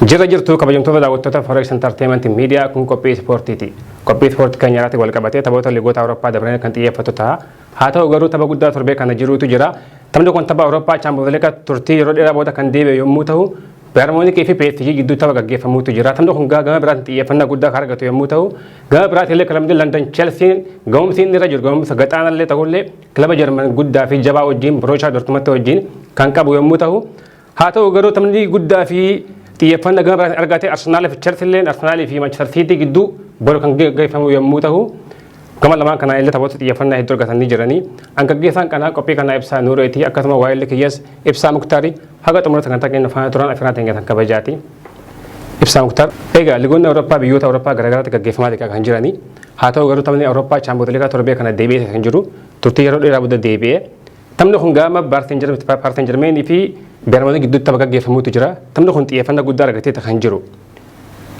Jira jirtu kabajamtoota daawwattoota Forex Entertainment Media kun qophii ispoortiiti. Qophii ispoortii kan nyaaraatti wal qabatee taphoota liigoota Awurooppaa dabalatee kan xiyyeeffatu ta'a. Haa ta'u garuu tapha guddaa torbee kana jirutu jira. Taphni kun tapha Awurooppaa Champions League turtii yeroo dheeraa booda kan deebi'e yommuu ta'u, Bayern Munich fi PSG gidduu tapha gaggeeffamuutu jira. Taphni kun gama biraatiin xiyyeeffannaa guddaa kan argatu yommuu ta'u, gama biraatiin illee kilabni London Chelsea gahumsi inni irra jiru gahumsa gaxaanallee ta'ullee kilaba Jarman guddaa fi jabaa wajjin Borussia Dortmund wajjin kan qabu yommuu ta'u, haa ta'u garuu taphni guddaa fi xiyyeeffannaa gama biraatiin argate Arsenaal fi Chelsea illee Arsenaal fi Manchester City gidduu boru kan gaggeeffamu yommuu ta'u, gama lamaan kana illee taphoota xiyyeeffannaa hedduu argatanii jiranii. Gaggeessaan kanaa qophii kana ibsaa Nuureetii akkasuma waa'ee kiyyas ibsaa Muktaarii haga xumura sagantaa keenya faana turan afiraan teenyatan kabajaati. Ibsaa Muktaar. Egaa ligoonni Awurooppaa biyyoota Awurooppaa garaagaraatti gaggeeffamaa kan jiranii. Haa ta'u garuu taphni Awurooppaa Champions League torbee kana deebi'ee kan jiru turtii yeroo dheeraa booda deebi'ee. Taphni kun gama Paartiin Jarmeenii fi Bayern Munich gidduutti tapha gaggeeffamuutu jira. Taphni kun xiyyeeffannaa guddaa argatee kan jiru.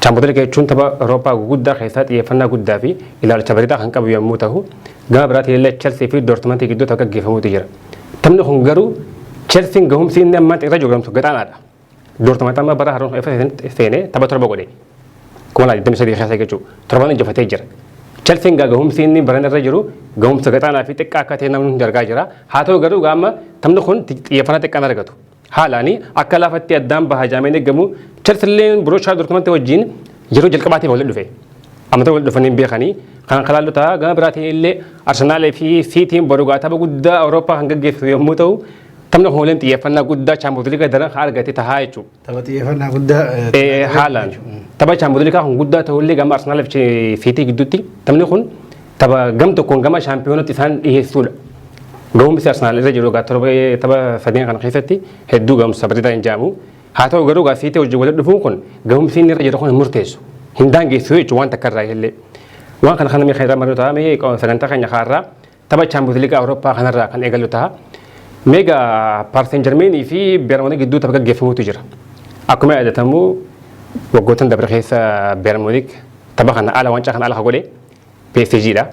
Champions League jechuun tapha Awurooppaa guddaa keessaa xiyyeeffannaa guddaa fi ilaalcha bareedaa kan qabu yommuu ta'u, gama biraatiin illee Chelsea fi Dortmund gidduu tapha gaggeeffamuutu jira. Taphni kun garuu Chelsea gahumsi inni amma irra jiru gaxaanaadha. Dortmund amma bara haroon seenee tapha torba godhe. Kuma laa 23 keessa jechuudha. Torban injifatee jira. Chelsea gahumsi inni baran irra jiru gahumsa gaxaanaa fi xiqqaa akka ta'e namni argaa jira. Haa ta'u garuu gama taphni kun xiyyeeffannaa xiqqaan argatu. Haalani akka laafatti addaan bahaa jaameen eegamu Chelsea Borussia Dortmund wajjin yeroo jalqabaatiif wal dhufe. Ammata wal dhufanii beekanii kan kalaallu ta'a gama biraatiin illee Arsenaal fi City borugaa tapha guddaa Awurooppaa kan gaggeessu yommuu ta'u, taphni kun waliin xiyyeeffannaa guddaa Champions League daran argate tahaa jechuudha. Tapha xiyyeeffannaa guddaa haalaan tapha Champions League kun guddaa ta'ullee gama Arsenaal fi City gidduutti taphni kun tapha gam tokkoon gama shaampiyoonatti isaan dhiyeessuudha. Gahumsi Arsenaal irra jiru torbee tapha sadeen kana keessatti hedduu gahumsa bareedaa hin jaamu. Haa ta'u garuu City wajjin walitti dhufuun kun gahumsi inni irra jiru kun hin murteessu. Hin daangeessu jechuudha waan takka irraa illee. Waan kana kana meeqa irraa marii ta'a sagantaa keenya kaarraa tapha Champions League Awurooppaa kanarraa kan eegallu ta'a. Meeqa Paartiin Jarmeenii fi Bayern Munich gidduu tapha gaggeeffamuutu jira. Akkuma yaadatamu waggoottan dabre keessa Bayern Munich tapha kana ala wancaa kana ala godhe PSGdha.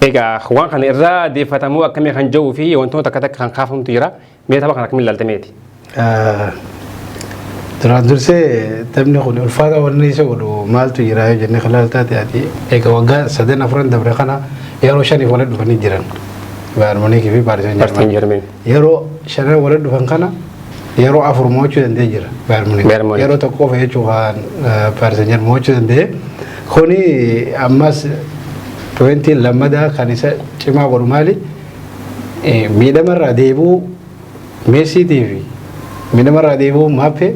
Egaa waan kana irraa deeffatamuu akkamii kan jiruu fi wantoota akka takka kan kaafamutu jira. Mee tapha kana akkamiin ilaaltameeti? Duraan dursee taphni kun ulfaata wanni isa godhu maaltu jira yoo jennee ilaaltaa ta'ati. Egaa waggaa 3-4 dabre kana yeroo 5 walitti dhufanii jiran. Bayern Munich fi Paartiin Jarmeen. Yeroo 5 walitti dhufan kana yeroo 4 mo'achuu danda'ee jira Bayern Munich. Yeroo tokko qofa jechuun kan Paartiin Jarmeen mo'achuu danda'e. Kuni ammas 20 lammadaa kan isa cimaa godhu maali? Miidhamarraa deebi'uu Meesiitii fi miidhamarraa deebi'uu Maappee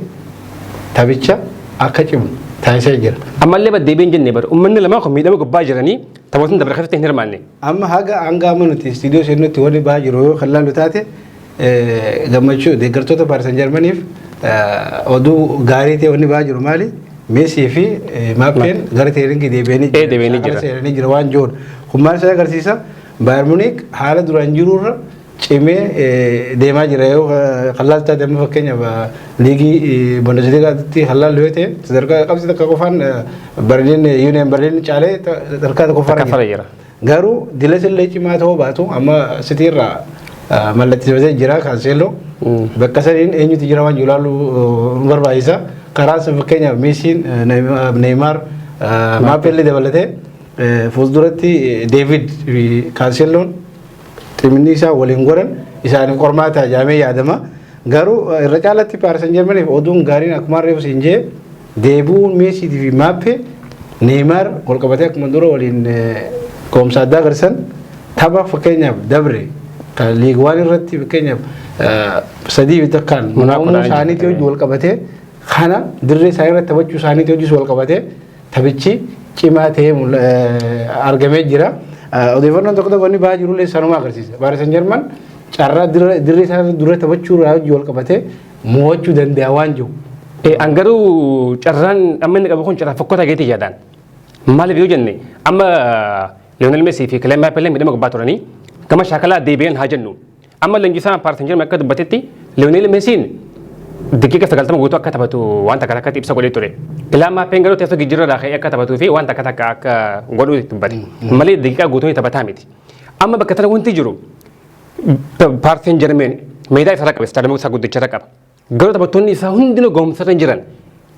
taphicha akka cimu taasisee jira. Ammallee baddeebiin jennee bara uummanni lamaan kun miidhama gubbaa jiranii taphootni dabre keessatti hin hirmaanne. Amma hanga amma nuti istiidiyoo seenutti wanni ba'aa jiru yoo kan laallu taate gammachuu deeggartoota Paartiin Jarmaniif oduu gaarii ta'e wanni ba'aa jiru maali? Meesii fi Maappeen gara teeringi deebi'anii jira waan jiruudha. Kun maal isa agarsiisa? Bayern Munich haala duraan jirurra cimee deemaa jira yoo qal'aal taate amma fakkeenyaaf liigii Bundesligaatti qal'aal yoo ta'e sadarkaa qabsi takka qofaan Union Berlin caalee sadarkaa tokko fara jira. Garuu dilas illee cimaa ta'uu baatu amma Cityirraa mallatteessee jira Cancelo bakka saniin eenyutu jira waan ilaaluu barbaachisa. Karaa fakkeenyaaf Meesiin Neymar Maappellee dabalatee fuulduratti David Canceloon ximminni isaa waliin godhan isaaniif qormaata jaamee yaadama. Garuu irra caalatti Paartiin Jarmaniif oduun gaariin akkuma reefu siin jee deebi'uun Meesiitii fi Maappee Neymar wal qabatee akkuma dura waliin gahumsa addaa agarsiisan tapha fakkeenyaaf dabre kan liigwaan irratti fakkeenyaaf 3 fi takkaan naannoo isaaniitii hojii wal qabatee kana dirree isaa irratti taphachuu isaaniitii hojii wal qabatee taphichi cimaa ta'ee argamee jira. Odeeffannoon tokko tokko inni ba'aa jirullee sanuma agarsiisa. Paartiin Jarman carraa dirree isaa dura taphachuu irraa hojii wal qabatee mo'achuu danda'a waan jiru. Garuu carraan amma inni qabu kun carraa fokkota geetii yaadaan. Maaliif yoo jenne amma Lionel Messi fi Kylian Mbappé miidhama gubbaa turanii gama shaakalaa deebi'an haa jennu. Amma leenjisaan Paartiin Jarman akka dubbatetti Lionel Messiin daqiiqa 90 guutuu akka taphatu waan takka takkatti ibsa godhee ture. Kylian Mbappeen garuu teessoo jijjiirraa ka'ee akka taphatuu fi waan takka takka akka godhuu dubbate. Malee daqiiqaa guutuu taphataa miti. Amma bakka tana wanti jiru Paartiin Jarmeen meedaa isa qaba, istaadamuu isaa guddicha qaba. Garuu taphattoonni isaa hundinuu gahumsa irra jiran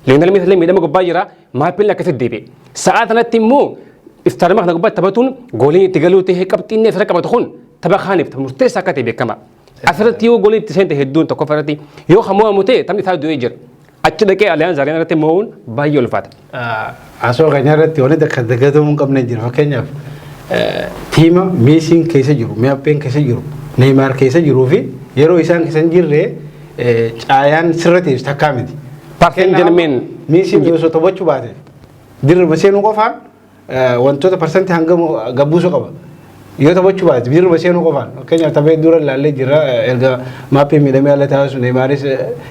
Lionel Messi miidhama gubbaa jira maappiin akkasitti deebi'e. Sa'aa kanatti immoo iftaarama kana gubbaa taphatuun gooliin itti galuu ta'ee qabxiin isa qabatu kun tapha kaaniif murteessaa akka ta'e beekama. Asirratti yoo gooliin itti seente hedduun tokko farratti yoo hamoo ta'e taphni isaa du'ee jira. Achi dhaqee Allianz Arena irratti mo'uun baay'ee ulfaata. Asoo keenya irratti wanti akka dagatamuu hin qabne jira. Fakkeenyaaf tiima Meesiin keessa jiru, Mbappeen keessa jiru, Neymar keessa jiruu fi yeroo isaan keessa hin jirre caayaan sirra ta'e takkaa miti. Paartiin Jermeen Meesiin yoo taphachuu baate dirrima seenuu qofaan wantoota parsantii hanga gabbuusuu qaba. Yoo taphachuu baate dirrima seenuu qofaan fakkeenyaaf taphee dura ilaallee jira erga Mbappeen miidhamee haala taasisu Neymaaris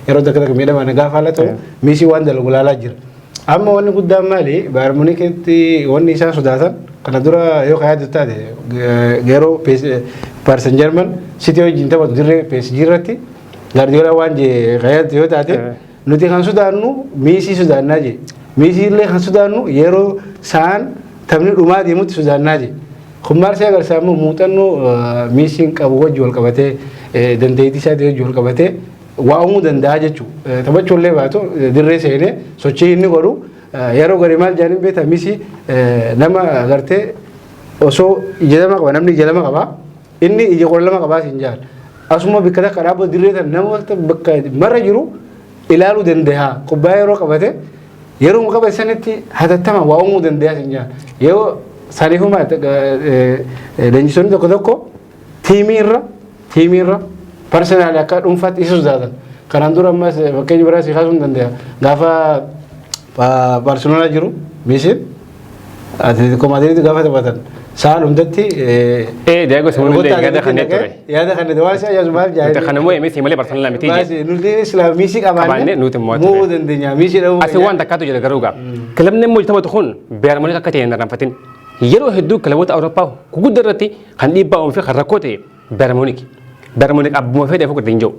yeroo takka takka miidhamaa gaafa haala ta'u Meesii waan dalagu ilaalaa jira. Amma wanni guddaan maali Bayern Munichitti wanni isaan sodaatan kana dura yoo yaaddu taate yeroo Paris Saint-Germain City wajjin taphatu dirree PSG irratti Guardiola waan jee yaaddu yoo taate nuti kan sodaannu Meesii sodaannaa jee. Meesii illee kan sodaannu yeroo sa'aan taphni dhumaa deemutti sodaannaa jee. Kun maal si agarsiisa immoo muuxannoo Meesiin qabu wajji wal qabatee dandeettii isaatii wajji wal qabatee waa uumuu danda'a jechuudha. Taphachuu illee baatu dirree seenee sochii inni godhu yeroo gadi maal jaaniin beektaa Meesii nama agartee osoo ija lama qaba namni ija lama qaba inni ija qola lama qabaa siin jaal. Asuma bakka takka dhaabbatu dirree tan nama bakka marra jiru ilaaluu danda'a. Kubbaa yeroo qabate yeroo muka sanitti hatattama waa uumuu danda'a siin jaal. Yeroo saniifuma leenjisoonni tokko tokko tiimiirra personaali akka dhuunfaatti isa sodaatan. Kanaan dura ammas fakkeenya biraa si kaasuu hin danda'a. Gaafa Barcelona jiru Meesiin Atletico Madrid gaafa taphatan sa'aan hundatti Diego Simeone yaada kanneen ture. Yaada kanneen waan si ajaa'ibu maal jaayee. Kana immoo Meesii malee Barcelona miti jee. Nuti Islaam Meesii qabaannee nuti muu dandeenya. Meesii dhahuu. Asi waan takkaatu jira garuu gaa. Kilabni immoo taphatu kun Bayern Munich akka ta'e hin irraanfatin. Yeroo hedduu kilaboota Awurooppaa guguddaa irratti kan dhiibbaa uumuu fi kan rakkoo ta'e Bayern Munich. Bayern Munich abbuma fedhee fokkatte hin jiru.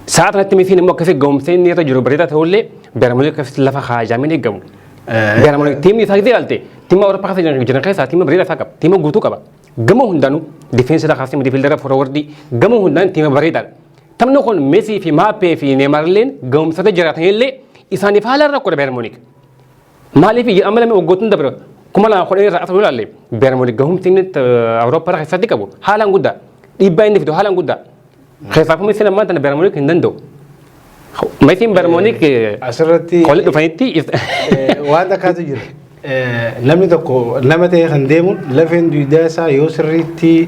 Sa'a kanatti Meesiin immoo akkasii ga'umsa inni irra jiru bareedaa ta'ullee Bayern Munich akkasii lafa haajameen eegamu. Bayern Munich tiimni isaa gisee ilaalte tiima Awurooppaa keessa jiran keessaa tiima bareedaa isaa qaba. Tiima guutuu qaba. Gama hundaanuu difeensi kaasee miidfiildara forwardii gama hundaan tiima bareedaadha. Taphni kun Meesii fi Mbappee fi Neymar illee ga'umsa irra jiraatan illee isaaniif haala rakkoodha Bayern Munich. Maaliif amma lamee waggootni dabra kuma lama kudhan irraa asuma ilaalle Bayern Munich gahumsi inni Awurooppaa keessatti qabu haalaan guddaa dhiibbaa inni fidu haalaan guddaa. Keessaafu Meesiin ammaa tana Bayern Munich hin danda'u. Meesiin Bayern Munich asirratti qolli dhufanitti waan takkaatu jira. Namni tokko nama ta'e kan deemu lafeen duudaa isaa yoo sirriitti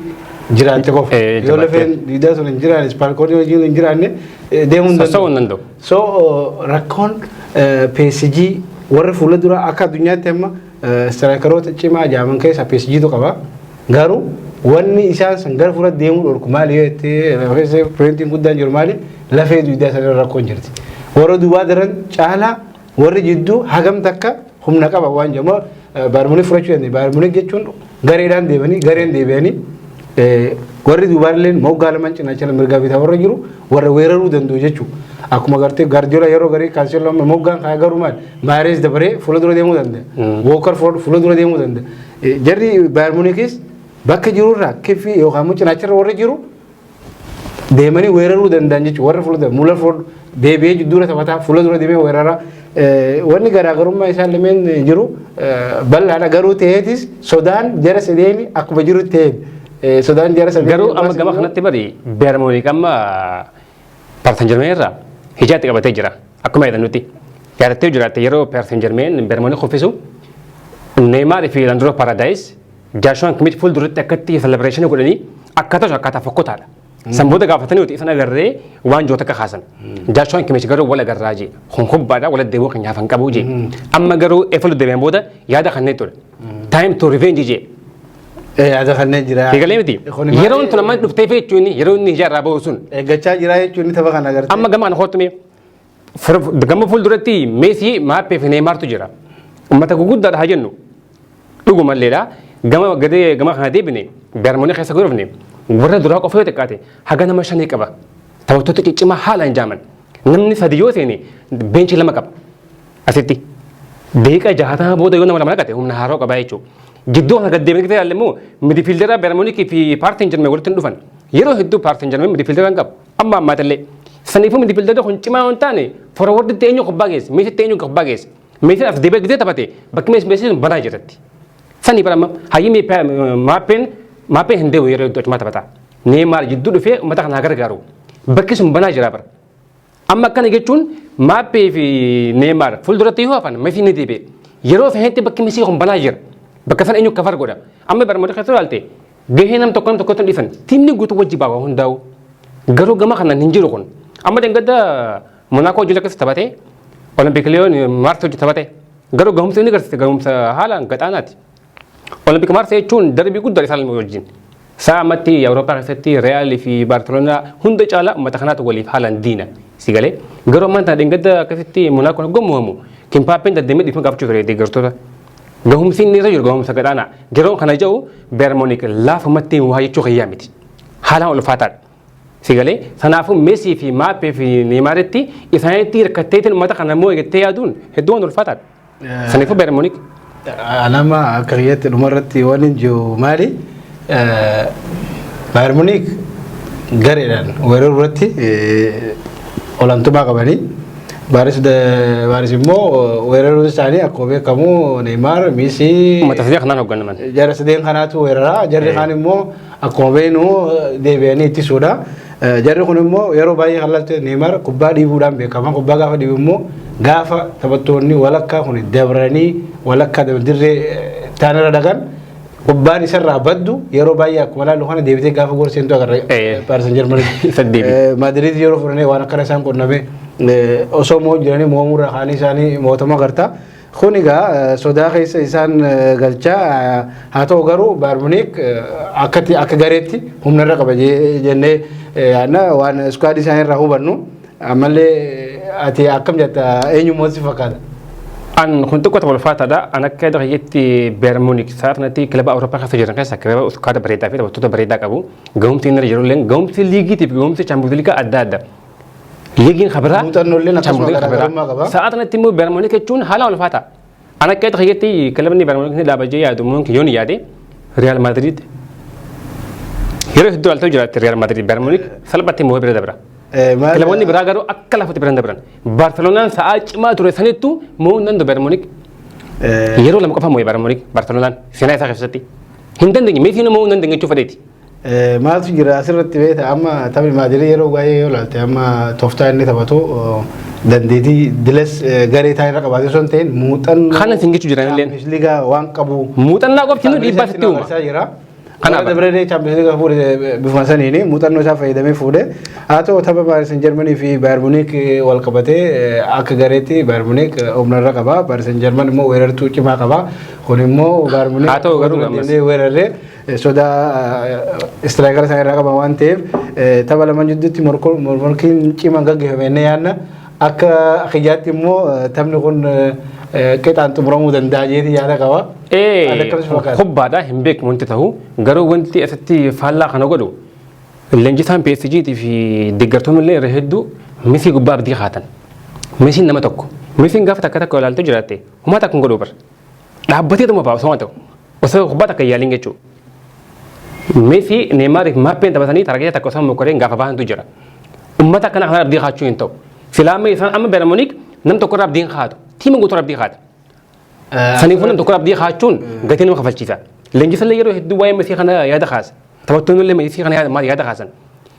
jiraatte qofa. Yoo lafeen duudaa sun hin jiraanne ispaalkoonni wajjin hin jiraanne deemuu hin danda'u. So rakkoon PSG warri fuula dura akka addunyaatti amma istiraayikaroota cimaa jaaman keessa PSG tu qaba. Garuu wanni isaan san gara fuula deemuu dhorku maali yoo jettee keessa pireezidantiin guddaan jiru maali lafee duudaa sana rakkoon jirti. Warra duubaa daran caalaa warri jidduu hagam takka humna qaba waan jedhamu Bayern Munich fudhachuu dandeenya. Bayern Munich jechuun gareedhaan deebanii gareen deebi'anii warri duubaa illee moggaa lamaan cinaacha mirgaa bitaa warra jiru warra weeraruu danda'u jechuudha. Akkuma gartee Guardiola yeroo garii Cancelo moggaan kaa garuu maal Mahrez dabaree fuula dura deemuu danda'a. Walker fuula dura deemuu danda'a. Jarri Bayern Munichis bakka jirurraa kiffii yookaan immoo cinaacharra warra jiru deemanii weeraruu danda'an jechuudha. Warra fuula dura Muller deebi'ee jidduu taphataa fuula dura deemee weerara. Wanni garaagarummaa isaan lameen jiru bal'aadha garuu ta'eetis sodaan jara sadeeni akkuma jiru ta'e sodaan jara sadeeni. Garuu amma gama kanatti bari Bayern Munich amma Paris Saint-Germain irraa hijaatti qabatee jira. Akkuma jedhanutti yaadattee jiraatte yeroo Paris Saint-Germain Bayern Munich kuffisu Neymar fi Leandro Paredes Joshua Kimmich fuulduratti akkatti celebration godhanii akkaataa fokkotaadha. Samboota gaafatanii uti isaan agarree waan joota akka kaasan. Joshua Kimmich garuu wal agarraa jee. Hunkubbaadhaa wal deemuu kan nyaafan qabu jee. Amma garuu eefalu deemeen booda yaada kanneen ture. Time to revenge jee. Yaada kanneen jira. Eegalee miti. Yeroo tun amma dhuftee fi jechuun yeroo inni ijaarraa bahu sun. Eeggachaa jira jechuun tapha kana agartee. Amma gama kana hootume gama fuulduratti Meesii Mbappee fi Neymaartu jira. Uummata guguddaadha haa jennu. Dhugumalleedha. Gama kana deebine Bayern Munich keessa gurufne warra duraa qofa yoo xiqqaate haga nama shanii qaba. Taphattoota ciccimaa haalaan jaaman. Namni sadi yoo seene beenchii lama qaba. Asitti daqiiqaa 60 booda yoo nama lama naqate humna haaroo qaba jechuudha. Jidduu kana gad deemee ilaalle immoo midfiildera Bayern Munich fi Paris Saint-Germain walitti dhufan. Yeroo hedduu Paris Saint-Germain midfiildera qabu. Amma ammaatellee saniifuu midfiildera kun cimaa hin taane forward teenyu kubbagees Messi teenyu kubbagees Messi af debek de tabate bak Messi bana jirati sani barama hayimi mapen hinde wayre do mata bata Neymar jiddu fe mata kana gargaru bakisum bana jira bar amma kana gechun mape fi Neymar full durati ho afan Messi ne debe yero fe hente bak Messi bana jir bakasan enyu kafar goda amma bar mo khatu alte gehenam to kon difan timni gutu wajiba wa hundaw garu gama kana ninjiru kon amma den gada Monaco jula kas tabate Olympic Lyon Marto tabate garu gahum se ni garste gahum sa halan gatanati Olympic Marseille chun derby gud dari sal mojin saamati Europa kasati Real fi Barcelona hunda chala matakhanat wali halan dina sigale garu manta den gada kasati Monaco gomu kim papen da demi difun kapchu de garto gahum sin ni rajul gahum sa gadana garu kana jaw Bermonic la famati wa yachu khiyamiti halan ul fatat sigale sanafu Messi fi Mbappe fi Neymaretti isanetti rakatetin mata kana mo yeteyadun hedon ul fatat sanafu Bermonic أنا ما كريت مرتي ونجو مالي بايرن مونيك غريران ورورتي أولانتو ما قبلي باريس مو ورورو ثاني أكوبي كمو نيمار ميسي ما تصدق خنانو غن من جرس دين خناتو وررا جري خاني مو أكوبي نو ديبياني تيسودا جري خوني مو يرو باي خلالت نيمار كوبا دي بودام بكما كوبا غافا دي مو غافا تبتوني ولا كا خوني دبراني ولا كا دبدري تانرا دغان كوبا دي سر بدو يرو باي اكملا لو خنا ديبيتي غافا غور سنتو غار باريس سان جيرمان مدريد يرو فرني وانا كرسان كو نبي اوسومو جراني مومور خاني ساني موتما غرتا خونيغا سودا خيس انسان غلچا هاتو غرو بارمونيك اكتي اكغاريتي هم نرقب جنة انا وان سكوادي سان راهو بنو عمل اتي اكم جتا اينو موسي فكاد ان كنت كتب الفاتا دا انا كده يتي بيرمونيك سارنتي كلب اوروبا خسجرن كاسا كلب اسكاد بريدا في تو بريدا كابو غوم تينر جرولن غوم تي ليغي تي غوم تي چامبو ليغا ادادا ليغين خبرها ساعتنا تيمو بيرمونيك تشون حالا الفاتا انا كده يتي كلبني بيرمونيك لا بجي يا ممكن يوني يادي ريال مدريد يرو دول تجرات ريال مدريد بيرمونيك سلبتي مو بريدا برا كلبوني براغارو اكلا فوت برندا بران برشلونه ساعه ما تري سنتو مو نندو بيرمونيك يرو لما كفا مو بيرمونيك برشلونه سينا ساخستي هندن دي ميسي مو نندن تشوفديتي ما تجرى أسرت بيت أما تبي مادري يرو جاي ولا أما توفتان اللي تبعته دنديتي دلس جاري تاي ركب هذا سنتين موتن خلنا سنجي تجرى لين مش ليجا وان كابو موتن لا قب تنو دي بس تيوما أنا دبرني تشامبيونز ليج فور بفرنسا نيني موتن نوشا فايدة مي فوده هاتو تبى باريس سان جيرمان في بايرن مونيك والكبته أك جاريتي بايرن مونيك أمنا ركبا باريس سان جيرمان مو ويرر توكي ما كبا خوني مو بايرن مونيك هاتو غرو ويرر سودا استرايكر سان ركبا وان تيف تبى لما جدتي مركين كيما غاغي بينيانا أك أخياتي مو تمنكون كيت أنتم برامو دنداجي دي على كوا خب بعد همبيك منتهو غرو وانتي أستي فعلا خنوجدو اللي ثان بي اس جي تي في دقرتهم اللي رهدو ميسي قباب دي خاتن ميسي نما تكو ميسي غاف تكتا كولا تجراتي وما تكون غلوبر لابتي دم باو سوانتو بس خباتك يالين جتو ميسي نيمار ما بين تبسني ترجع تكوسام مكورين غاف بان تجرا امتا كان خراب دي خاتشو انتو سلامي سان ام بيرمونيك نم تكراب دين خاتو تيم غوتراب دي خات سنيفون تكراب دي خاتشون غتين ما خفلتيتا لنجي سلا يرو هدو واي ميسي خنا يا دخاس تبتون اللي ميسي خنا ما يا دخاسن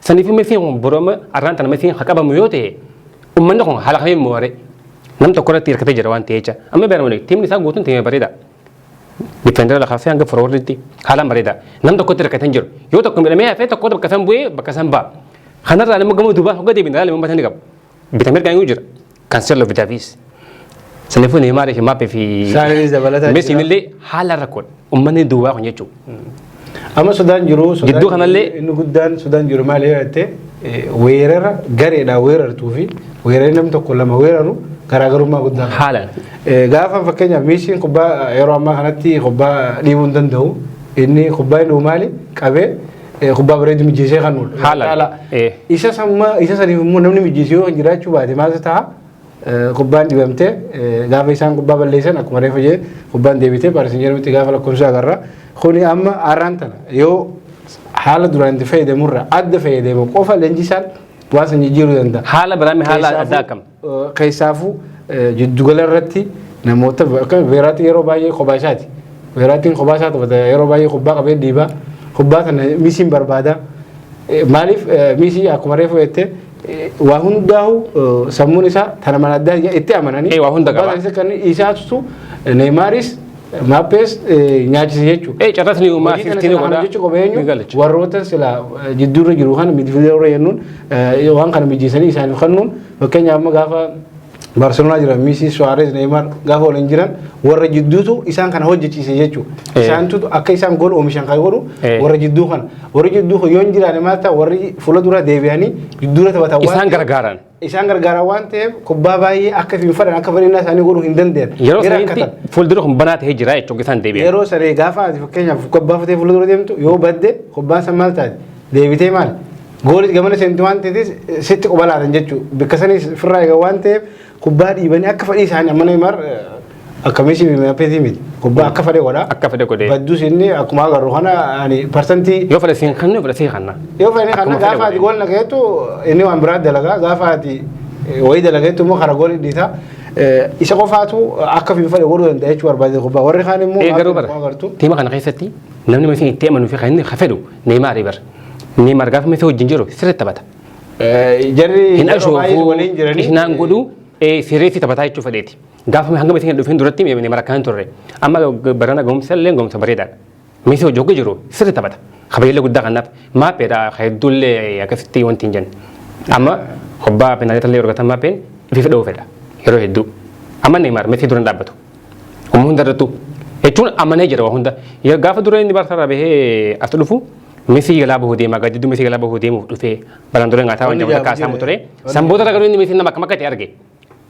سنيفون ميسي بروم ارانتنا ميسي خكابا ميوتي ومن دخون حالا خيم موري نم تكراب تير كتي جروان تيجا ام بيرمونيك تيم نسا غوتون تيم بريدا ديفندر لا خاصه عند فورورد دي حالا بريدا نم تكوتر كتنجر يو تكون بلا مي فيتا كوتر بكسم بوي بكسم با خنا لا لما غمو دوبا هو دي بين لا لما بتنقب بتمر كان يوجر كانسيلو فيتافيس سنفون نيمار في مابي في ميسي اللي حالا ركول امني دوا خنيچو اما سودان جرو جدو خنا اللي انه قدان سودان جرو مالي ته ويرر غري دا ويرر توفي ويرر نم تقول لما ويررو غراغرو ما قدان حالا غافا فكنيا ميسي كوبا يرو ما خنتي كوبا ديبون دندو اني كوبا نو مالي كابي كوبا بريد ميجيسي خنول حالا ايسا سما ايسا سني مو نمني ميجيسيو جراچو بعد ما ستا كوبان ديبمته غافا يسان كوبا بليسن اكو مري فجي كوبان ديبيته باريس سان جيرمان تيغافا كونسا غرا خوني اما ارانتنا يو حاله دوران دفاي دي مره اد دفاي دي بقوفا لنجيسان waan san jijjiiruu danda'a. Haala biraami haala addaa kam? Keessaafuu jiddugala irratti namoota Veeraatti yeroo baay'ee kophaa isaati. Veeraattiin kophaa isaa taphata yeroo baay'ee kubbaa qabee dhiibaa kubbaa kana Misiin barbaada. Maaliif Misii akkuma reefu jettee waa hundaa'u sammuun isaa tana mana addaa itti amananii waa hunda qaba. Kan isaatu Neymaaris Maappees nyaachise jechuudha. Carrasni uumaa 15 godha. Warroota sila jidduurra jiru kana midfiilderra jennuun waan kana mijeessanii isaaniif kennuun fakkeenyaaf amma gaafa Barcelona jiran Messi, Suarez, Neymar gaafa waliin jiran warra jidduutu isaan kana hojjechiise jechuudha. Isaantu akka isaan gool oomishan kan godhu warra jidduu kana. Warri jidduu yoo hin jiraanne maal ta'a warri fuula dura deebi'anii jidduura taphatan waan isaan gargaaran. Isaan gargaaran waan ta'eef kubbaa baay'ee akka hin fadhan akka fadhinaa isaanii godhuu hin danda'an. Yeroo sanitti fuuldura kun banaa ta'ee jira jechuudha isaan deebi'an. Yeroo saree gaafa ati fakkeenyaaf kubbaa fatee fuula dura deemtu yoo badde kubbaan san maal taati deebitee maal goolii gamana seentu waan ta'eef sitti qobalaatan jechuudha. Bakka sanis firraa eegaa waan ta'eef kubbaa dhiibanii akka fadhii isaanii amma Neymar akka Messi Mbappé miti kubbaa akka fadhee godha. Akka fadhee godhee. Baddus inni akkuma agarru kana ani parsantii. Yoo fadhee siin kannu fadhee siin kanna. Yoo fadhee kanna gaafa ati gool nagayeetu inni waan biraa dalagaa gaafa ati wayii dalageetu immoo kara goolii dhiita. Isa qofaatu akka fi fadhee godhuu danda'a jechuudha barbaade kubbaa warri kaan immoo. Garuu bara tiima kana keessatti namni Messi itti amanuu fi kan inni fedhu Neymar bar. Neymar gaafa Messi wajjin jiru sirriitti taphata. Jarri hin ashoofu isnaan godhu sirriitti taphataa jechuu fedheeti. Gaafa hanga Messi dhufeen duratti Neymar akkaan turre. Amma barana gomsa illee gomsa bareedaadha. Messi wajjin hogga jiru sirriitti taphata. Kabajalee guddaa kanaaf maappeedha hedduullee akkasitti wanti hin jenne. Amma kubbaa penaaltii illee argatan maappeen ifi fedhuu fedha yeroo hedduu. Amma Neymar Messi dura dhaabbatu. Humna hundarrattu jechuun amanee jira waa hunda. Gaafa dura inni Barsaarraa bahee as dhufu Messi galaa bahuu deemaa gadiddu Messi galaa bahuu deemuuf dhufee balaan dura ngaataa waan jabu kaasamu ture. Sanboota garuu inni Messi nama akka makkatti arge.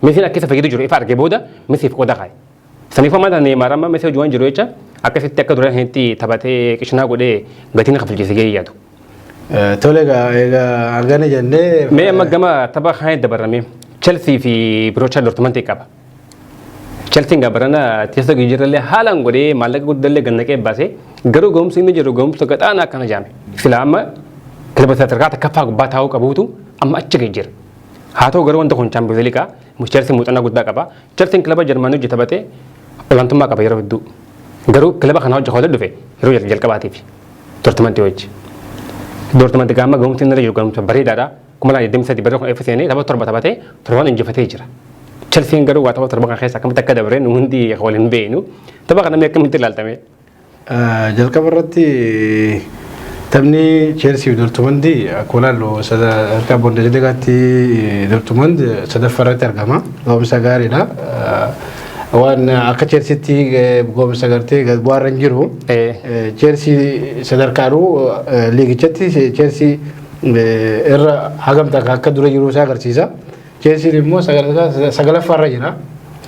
Messi akka isa fayyadu jiru ifa arge booda Messi qooda kaaye. Saniif amma Neymar amma Messi wajjin jiru jecha akkasitti akka dura heetti taphatee qishnaa godhee gatiin kafalchiisee gahee yaadu. Tole egaa argana jennee. Mee amma gama tapha kaan dabarame Chelsea fi Borussia Dortmund qaba. Chelsea gabarana teessa gijirralee haalaan godhee maallaqa guddaallee gannaqee baasee garuu gahumsi inni jiru gahumsa gadhaanaa akkana jaame. Sila amma kilaba sadarkaa takkaffaa gubbaa taa'uu qabuutu amma achi gijjira. Haa ta'u garuu wanta kun Champions League Chelsea muuxannaa guddaa qaba. Chelsea kilaba Jarmanii hojii taphatee olaantummaa qaba yeroo hedduu. Garuu kilaba kana hojii hojii dhufe yeroo jalqabaatiif Dortmund wajji. Dortmund gama gahumsi inni jiru gahumsa bareedaadha. Kuma laa deemsa dibara kun FCN tapha torba taphatee torbaan injifatee jira. Chelsea garuu waa tapha torba kan keessa akkamitti akka dabareen hundi waliin beenu tapha kana akkamitti ilaaltame. Jalqaba irratti taphni Chelsea Dortmund akkuma ilaallu sadarkaa Bundesligaatti Dortmund sadaffaa irratti argama. Gahumsa gaariidha. Waan akka Chelseatti gahumsa gartee bu'aarra hin jiru. Chelsea sadarkaadhu liigichatti Chelsea irra hagamta akka dura jiru isaa agarsiisa. Chelsea immoo sagalaffaa irra jira.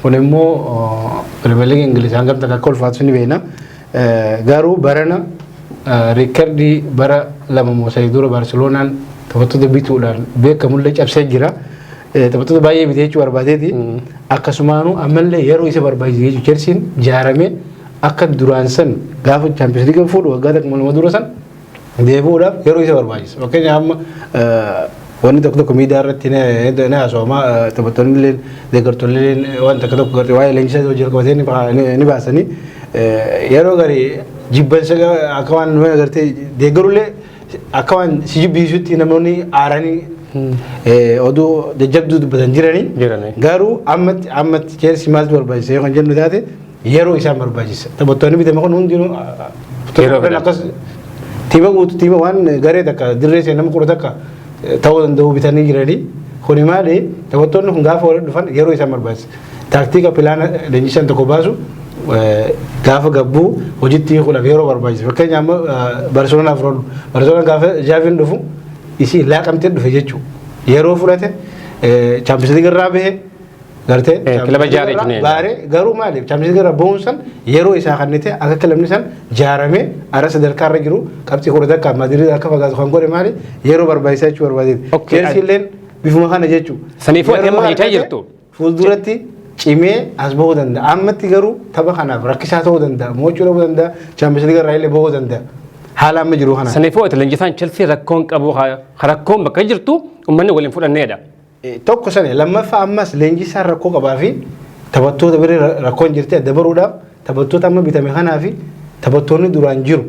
Kun immoo Premier League Ingiliz hagamta akka ulfaatu ni beekna. Garuu barana riikardii bara lama moosanii dura Barcelonaan taphattoota bituudhaan beekamullee cabsee jira. Taphattoota baay'ee bitee jechuu barbaadeeti. Akkasumaanuu ammallee yeroo isa barbaachise jechuudha. Chelsea jaaramee akka duraan san gaafa Champions League fuudhu waggaa takka dura san deebi'uudhaaf yeroo isa barbaachisa. Fakkeenyaaf amma wanni tokko tokko miidiyaa irratti ni haasawama taphattoonni illee deeggartoonni illee waan takka tokko gartee waa'ee leenjisaa hojii qabatee ni baasanii yeroo garii jibbansa akka waan nuyi agartee deeggarullee akka waan si jibbisiisutti namoonni aaranii oduu jajjabduu dubbatan jiranii garuu ammatti Chelsea maaltu barbaachisa yoo kan jennu taate yeroo isaan barbaachisa. Taphattoonni bitame kun hundinuu akkas tiima guutuu tiima waan garee takka dirree seenama kudha takka ta'uu danda'u bitanii jiranii kuni maali taphattoonni kun gaafa waliin dhufan yeroo isaan barbaachisa. Taaktiika pilaana leenjisan tokko baasu gaafa gabbuu hojiitti hiikuudhaaf yeroo barbaachisa. Fakkeenyaaf Barcelonaa firoodhu. Barcelonaa gaafa Xaaviin dhufu isii laaqamtee dhufe jechuudha. Yeroo fudhate Champions League irraa bahee gartee kilaba jaaree jiru. Baaree garuu maali Champions League irraa bahuun san yeroo isaa kannite akka kilabni san jaaramee ara sadarkaa irra jiru qabxii kudha takka Madrid akka fagaatu kan godhe maali yeroo barbaachisaa jechuu barbaadeeti. Chelsea illeen bifuma kana jechuudha. Saniifuu amma hiikaa jirtu. Fuulduratti cimee as bahuu danda'a. Ammatti garuu tapha kanaaf rakkisaa ta'uu danda'a. Mo'achuu dhabuu danda'a. Champions League irraa illee bahuu danda'a. حالا ما جرو هنا سنفوت لنجسان تشيلسي ركون كابو خركون بكجرتو ومن ولين فوق النيدا توكو سنة لما فأمس لنجسان ركو كبافي تبتو تبري ركون جرتي دبرودا تبتو تام بيتمهنا في تبتوني دوران جرو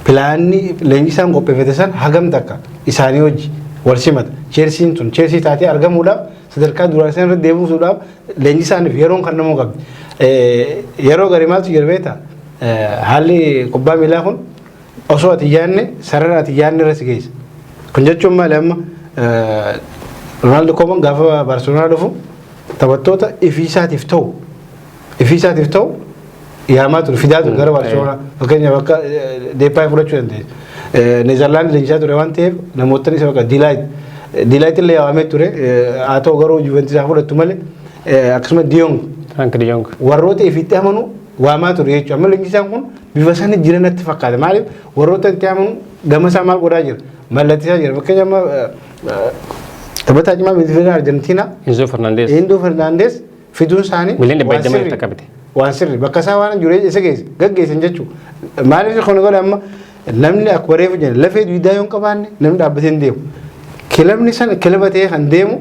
بلاني لنجسان قبل فتسان هجم دكا إساني وجي ورسمت تشيلسي تاتي أرجم ولا sadarkaa duraaseen irra deemuudhaaf leenjisaaniif yeroon kan namoo qabdi. Yeroo garimaatu jirbeeta haalli kubbaa miilaa kun osoo ati yaanne sarara ati yaanne irra si geessa. Kun jechuun maali amma Ronaldo Koeman gaafa Barcelonaa dhufu taphattoota ifiisaatiif ta'u yaamaa ture fidaa ture gara Barcelonaa fakkeenyaaf akka Deepaay fudhachuu dandeessa. Neezerlaandi leenjisaa ture waan ta'eef namootni isa bakka Delight illee yaamee ture haa ta'u garuu Juventus fudhattu malee akkasuma Frank de Jong warroota ifitti amanu waamaa ture jechuudha. Amma leenjisaan kun bifa sana jiranatti fakkaata. Maaliif warroota itti amanu gama isaa maal godhaa jira? Mallattisaa jira. Fakkeenyaaf taphataa cimaa midfiildaa Arjentiinaa Enzo Fernandes fiduun isaanii waan sirri bakka isaa waan jiru isa gaggeessan jechuudha. Maaliif kun godha amma namni akka bareefu jedhan lafee duwidaa yoo hin qabaanne namni dhaabbatee hin deemu. Kilabni sana kilaba ta'ee kan deemu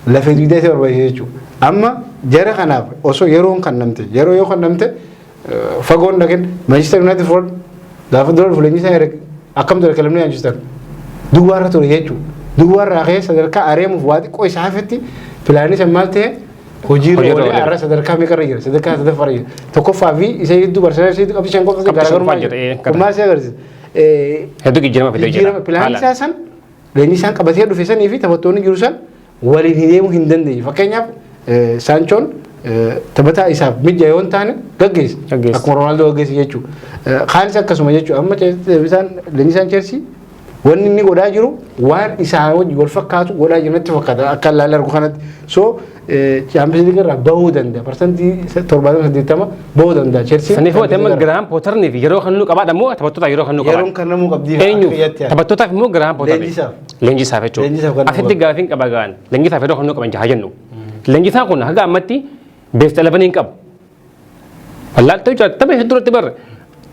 lafee duwidaa isa barbaachisa jechuudha. Amma jara kanaaf osoo yeroo kan namte fagoon dhaqeen Manchester United fuudhan gaafa dura leenjisaa akkam ture kilabni Manchester duwwaarra ture jechuudha. Duwwaarraa ka'ee sadarkaa areemuuf waa xiqqoo isaa hafetti pilaanii san maal ta'e hojiirra oolee har'a sadarkaa meeqarra jira sadarkaa sadaffarra jira. Tokkoffaa fi isa hedduu Barcelona isa hedduu qabxii shan qofa garaagarummaa jira. Kun maal si agarsiisa? Hedduu jijjiirama jira. Pilaanii isaa san leenjisaan qabatee dhufe sanii fi taphattoonni jiru san waliin deemuu hin dandeenye. Fakkeenyaaf Sanchoon taphataa isaaf mijja yoo hin taane gaggeessa. Akkuma Ronaldo gaggeessa jechuudha. Kaanis akkasuma jechuudha. Amma leenjisaan Chelsea wanni inni godhaa jiru waan isaa wajji wal fakkaatu godhaa jiru natti fakkaata akka ilaalee argu kanatti. So Champions League irraa bahuu danda'a. Parsantii 70-80 bahuu danda'a. Chelsea. Saniifuu amma Graham Potterniif yeroo kan nu qabaadha moo taphattoota yeroo kan nu qabaadha? Yeroo kan namuu qabdi. Eenyu taphattootaaf immoo Graham Potterniif. Leenjisaaf jechuudha. Asitti gaafiin qaba gaan. Leenjisaaf yeroo kan nu qaban jaha jennu. Leenjisaan kun haga ammatti beesta labaniin qabu. Wallaaltoo jechuudha tapha hedduutti barre.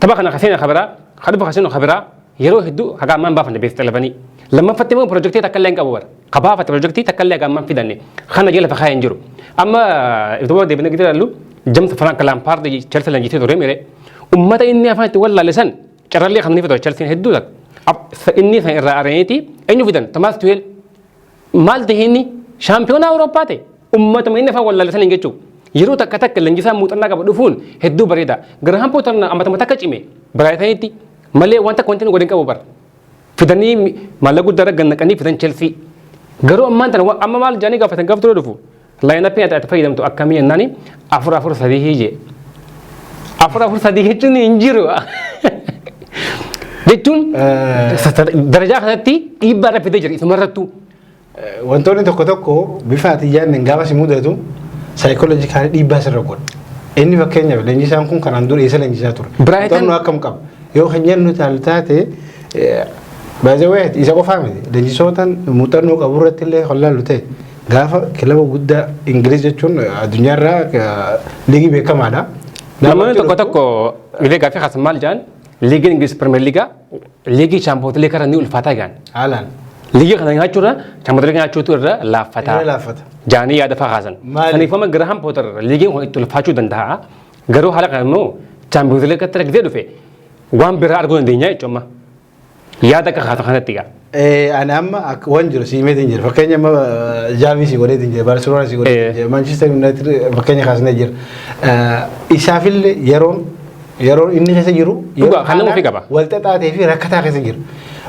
Tapha kana kaseen kabiraa yeroo hedduu haga ammaan baafanne beesta labanii. Lammaffatti immoo piroojeektii takka illee hin qabu bara. Kabaafate piroojeektii takka illee haga ammaan fidanne. Kana jala fakkaa hin jiru. Amma itti booda deebinee gidduu ilaallu James Frank Lampard Chelsea leenjisee ture mire. Ummata inni afaan itti wallaalesan carrallee kan inni fidatu Chelsea hedduu takka. Inni san irraa areneeti eenyu fidan Thomas Tuchel maal ta'e inni shaampiyoonaa Awurooppaa ta'e. Ummata inni afaan wallaalesan hin jechuudha. Yeroo takka leenjisaan muuxannaa qaba dhufuun hedduu bareeda. Graham Potter ammatuma takka cime Brighton malee wanta wanti godhin qabu bara. Fidanii maallaqa guddaa gannaqanii fidan Chelsea. Garuu ammaan tana amma maal jaanii gaafatan gaaf ture dhufu. Laayinapii ati fayyadamtu akkamii jennaani 4-4-3 hije. 4-4-3 jechuun hin jiru. Jechuun darajaa kanatti dhiibbaa irra fidee jira isumarrattu. Wantoonni tokko bifa ati yaadne gaafa si mudatu saayikooloojikaalii dhiibbaa sirra godha. Inni fakkeenyaaf leenjisaan kun kanaan dura isa leenjisaa ture. Brighton akkam qaba. Yoo kan jennu taate baay'ee isa qofaa miti. Leenjisootaan muuxannoo qabu irratti illee hollaallu ta'e gaafa kilaba guddaa Ingiliz jechuun addunyaarraa liigii beekamaadha. Namoonni tokko illee gaaffii kaasa maal jedhan liigiin Ingiliz Pirimeer Liigaa liigii Chaampiyoons Liigii irra ni ulfaataa jedhan. Haalaan. Liigii kana nyaachuurra Chaampiyoons Liigii nyaachuutu irra laaffataa. Jaanii yaada fakkaatan. Saniifama Graham Potter liigiin kun itti ulfaachuu danda'a. Garuu haala kana immoo Chaampiyoons Liigii irratti argitee dhufe waan biraa arguu dandeenya jechuudha. Yaada akka haata kanatti gaa. Ani amma waan jiru siimeetiin jira. Fakkeenya amma Jaavis godheetiin jira. Barcelona godheetiin jira. Manchester United fakkeenya kaasnee jira. Isaafillee yeroon inni keessa jiru. Dhugaa kan nama ofii qaba. Walxaxaatee fi rakkataa keessa jira.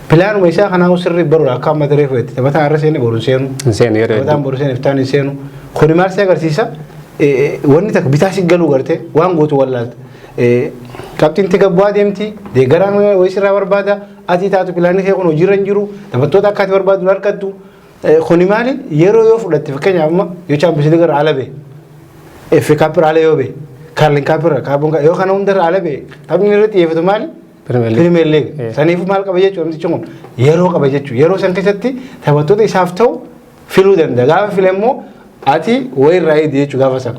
Pilaanuma isaa kanaa sirrii baruudha akka amma daree fudhate. Taphataan har'a seene boru seenu. Seenu yeroo. Taphataan boru seenu iftaan seenu. Kuni maal si agarsiisa? Wanni takka bitaa si galuu garte waan gootu wallaalta. Kaptiin tiga bu'aa deemti. Deeggaraan wayisirraa barbaada. Ati taatu pilaanii kee kun hojiirra hin jiru. Taphattoota akka ati barbaadu argattu. Kuni maali yeroo yoo fudhatte fakkeenyaaf amma yoo Champions League irra ala bee. FA Cup irra ala yoo bee. Carling Cup irra yoo kana hundarra ala bee. Taphni irratti xiyyeeffatu maali? Premier League. Saniif maal qaba jechuudha namtichi kun yeroo qaba jechuudha. Yeroo san keessatti taphattoota isaaf ta'u filuu danda'a. Gaafa file immoo ati wayirraa eedi jechuudha gaafa san.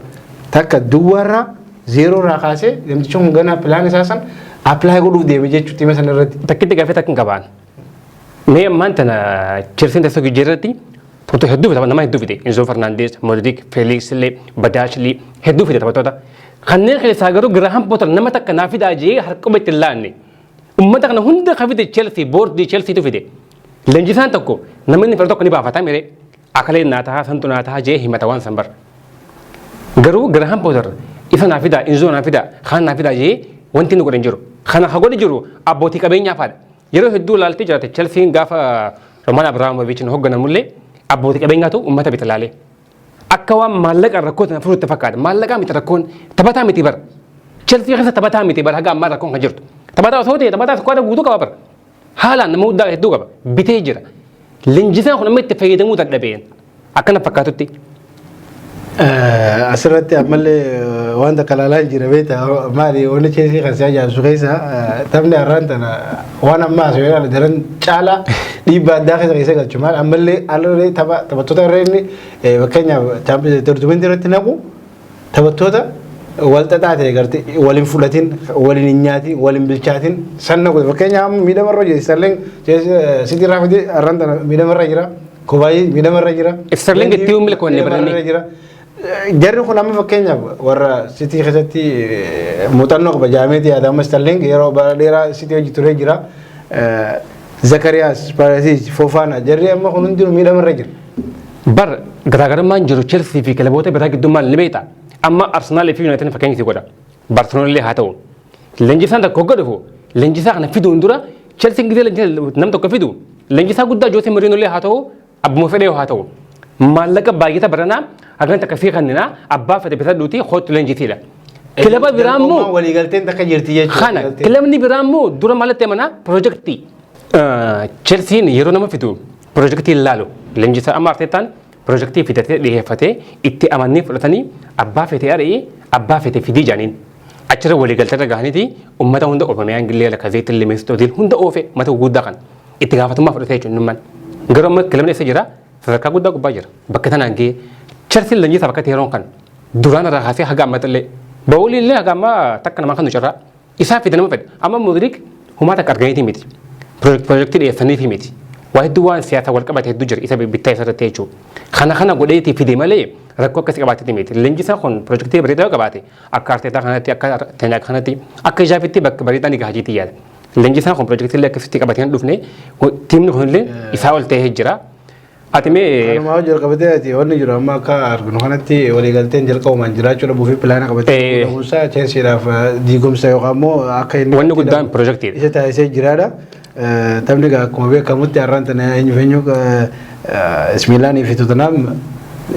Takka duwwaarraa zeeroo irraa kaasee namtichi kun ganaa pilaan isaa san apply godhuuf deeme jechuutti hima sana irratti. Takkitti gaafee takkin qabaan. Mee ammaan tana Chelsiin teessoo gijjiirratti taphattoota hedduu fide nama hedduu fide Enzo Fernandes, Modric, Felix illee Badash illee hedduu fide taphattoota. Kanneen keessaa garuu Graham Potter nama takka naa fidaa jee harka itti laanne. Uummata kana hunda kan fide Chelsea boordii Chelseatu fide. Leenjisaan tokko namni fira tokko ni baafata miree akalee naa tahaa santu naa tahaa jee himata waan san bar. Garuu Graham Potter isa naa fidaa Enzo naa fidaa kaan naa fidaa jee wanti nu godhan jiru. Kana haa godhi jiru abbootii qabeenyaa faadha. Yeroo hedduu laaltee jiraate Chelsiin gaafa Roman Abramovich hoogganamullee abbootii qabeenyaatu uummata bita laalee. Akka waan maallaqa rakkoo sana furuutti fakkaata. Maallaqaa miti rakkoon taphataa miti bar. Chelsea keessa taphataa miti bar haga ammaa rakkoon kan jirtu. Taphataa osoo ta'e taphataa sukkaara guutuu qaba bar. Haalaan nama guddaa hedduu qaba. Bitee jira. Leenjisaan kun amma itti fayyadamuu dadhabeen akkana fakkaatutti. Asirratti ammallee wanta kalaalaa jira beektaa maali wanni Chelsea kan si ajaa'ibsu keessa taphni har'aan tana waan ammaa asoo ilaala daran caalaa dhiibbaa addaa keessa galchu maal ammallee allee taphattoota irra inni fakkeenyaaf dorgommii irratti naqu taphattoota wal xaxaa ta'e gartee waliin fudhatiin waliin hin nyaatiin waliin bilchaatiin sanna godhe fakkeenyaaf miidhamarra jira Sterling City irraa fide har'aan tana miidhamarra jira Kubaayii miidhamarra jira Sterling itti uumile koonne baranii. Jarri kun amma fakkeenyaaf warra City keessatti muuxannoo qaba jaameetii yaadama Sterling yeroo bara dheeraa City hojii turee jira. Zakariyaas Paratiis Fofana jarri amma kun hundinuu miidhamarra jira. Bar garaagarummaan jiru Chelsea fi kilaboota biraa gidduu maal ni beektaa? Amma Arsenal fi United fakkeenyatti godha. Barcelona illee haa ta'u. Leenjisaan tokko hogga dhufu leenjisaa kana fiduun dura Chelsea gisee nam tokko fidu leenjisaa guddaa Jose Mourinho illee haa ta'u abbuma fedhee haa ta'u. Maallaqa baay'ata baranaa hagan takka fi kannina abbaa fedhe bisa duuti hootu leenjisiidha. Kilaba biraammoo waliigalteen takka jirti jechuudha. Kana kilabni biraammoo dura maalatti mana piroojeektii. Chelsiin yeroo nama fidu piroojeektii ilaalu leenjisaa amma Arteetaan piroojeektii fidatee dhiyeeffatee itti amannii fudhatanii abbaa fedhe ari'ee abbaa fedhe fidii jaaniin. Achirra waliigaltee gahaniiti uummata hunda oofamee Angillee Lakazeetti Limestootiin hunda oofe mata guddaa kan itti gaafatummaa fudhatee jechuun garuu amma kilabni isa jira sadarkaa guddaa gubbaa jira bakka tanaan gahee Chelsea leenjisaa bakka yeroon kan duraan irraa kaasee haga ammatillee ba'uulii illee haga ammaa takka namaa kan nu carraa isaa fide nama fedhe amma Modric humaa takka arganiitii miti piroojeektii dhiyeessaniitii miti waa hedduu waan siyaasa wal qabate hedduu jira isa bittaa isa irratti jechuudha kana godheetii fide malee rakkoo akkasii qabaateeti miti leenjisaa kun piroojeektii bareedaa qabaate akka Arteetaa kanatti akka Tenag kanatti akka Ijaafitti bakka bareedaa ni gahajiitii yaada leenjisaan kun piroojeektii illee akkasitti qabatee dhufne tiimni kunillee isaa ol ta'ee jira. Atime kanuma jalqabatee ati wanni jiru amma akka arginu kanatti waliigalteen jalqabumaan jiraachuu dhabuu fi pilaana qabatee dhufuusaa Chelseadhaaf diigumsa yookaan immoo akka inni wanni guddaan piroojeektiidha. Isa taasisee jiraadha. Taphni egaa akkuma beekamutti har'aan tana eenyu Ismiilaanii fi Tottenham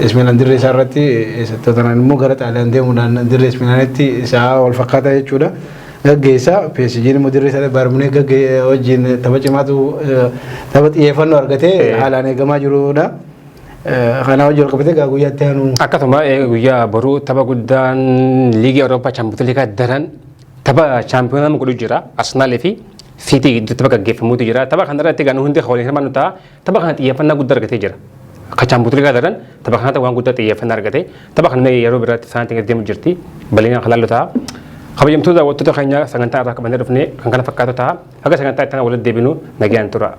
Ismiilaan dirree isaa irratti Tottenham immoo gara Xaaliyaan deemuudhaan dirree Ismiilaanitti isaa wal fakkaataa jechuudha. Gaggeessaa PSG immoo dirree isaa Bayern Munich wajjin tapha cimaatu tapha xiyyeeffannoo argatee haalaan eegamaa jirudha. Kana wajjin walqabatee egaa guyyaatti aanu. Akkasuma guyyaa boruu tapha guddaan liigii Awurooppaa Chaampiyoons Liigaa daran tapha chaampiyoonaa godhu jira Arsenal fi City gidduutti tapha gaggeeffamuutu jira. Tapha kanarratti egaa hundi waliin hirmaannu ta'a. Tapha kana xiyyeeffannaa guddaa argatee jira. Akka Chaampiyoons Liigaa daran tapha kanatti waan guddaa xiyyeeffannaa argate. Tapha kana yeroo biraatti isaaniitiin deemu jirti. Bal'inaan halaallu ta'a. Kabajamtoota daawwattoota keenya sagantaa irraa qabannee dhufnee kan kana fakkaatu ta'a. Haga sagantaa itti walitti deebinu nagaan tura.